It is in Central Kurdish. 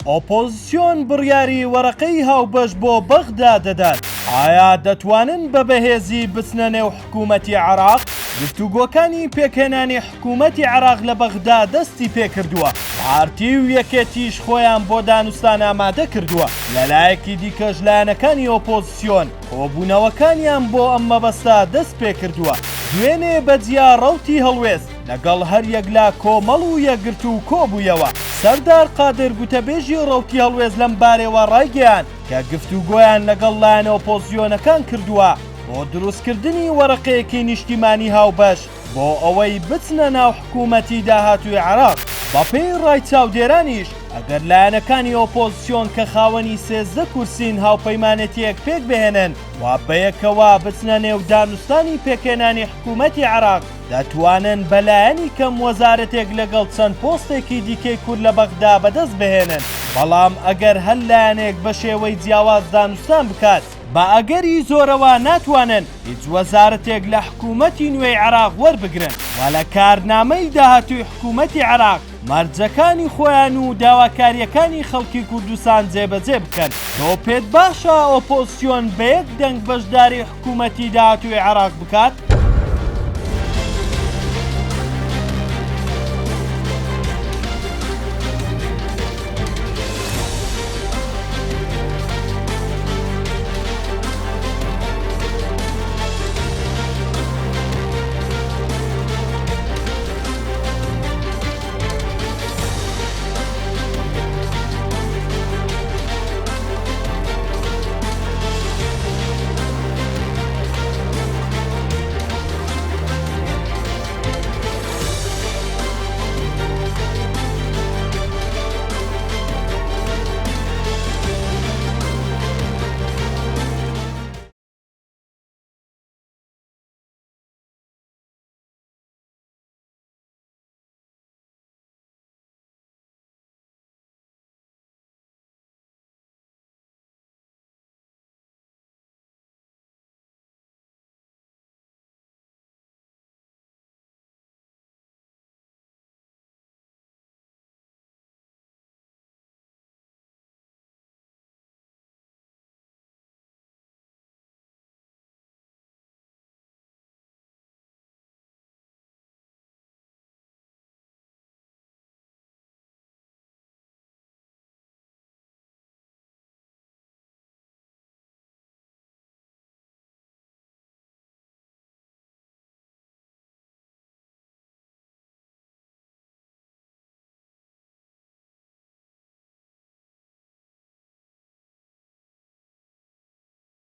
ئۆپۆزیسیۆن بڕیاری وەرەقەی هاوبەش بۆ بەغدا دەدات. ئایا دەتوانن بە بەهێزی بچنە نێو حکوومەتی عێراق؟ گفتوگۆکانی پێکهێنانی حکوومەتی عێراق لە بەغدا دەستی پێکردووە. پارتی و یەکێتیش خۆیان بۆ دانوستان ئامادە کردووە. لەلایەکی دیکەش لایەنەکانی ئۆپۆزیسیۆن کۆبوونەوەکانیان بۆ ئەم مەبەستە دەست پێکردووە. دوێنێ بەجیا ڕەوتی هەڵوێست لەگەڵ هەر یەک لا کۆمەڵ و یەکگرت و کۆبوویەوە. سەردار قادر گوتەبێژی ڕەوتی هەڵوێست لەم بارەوە ڕایگەیاند کە گفتوگۆیان لەگەڵ لایەنە ئۆپۆزیسیۆنەکان کردووە بۆ دروستکردنی وەرەقەیەکی نیشتیمانی هاوبەش بۆ ئەوەی بچنە ناو حکوومەتی داهاتووی عێراق. بەپێی ڕای چاودێرانیش ئەگەر لایەنەکانی ئۆپۆزیسیۆن کە خاوەنی 13 کورسین هاوپەیمانەتیەک پێک بهێنن وا بەیەکەوە بچنە نێو دانوستانی پێکهێنانی حکوومەتی عێراق دەتوانن بەلایەنی کەم وەزارەتێک لەگەڵ چەند پۆستێکی دیکەی کورد لە بەغدا بەدەست بهێنن. بەڵام ئەگەر هەر لایەنێک بە شێوەی جیاواز دانوستان بکات بە ئەگەری زۆرەوە ناتوانن هیچ وەزارەتێک لە حکوومەتی نوێی عێراق وەربگرن و لە کارنامەی داهاتووی حکوومەتی عێراق مەرجەکانی خۆیان و داواکاریەکانی خەڵکی کوردستان جێبەجێ بکەن. تۆ پێت باشە ئۆپۆزیسیۆن بە یەک دەنگ بەشداری حکوومەتی داهاتووی عێراق بکات؟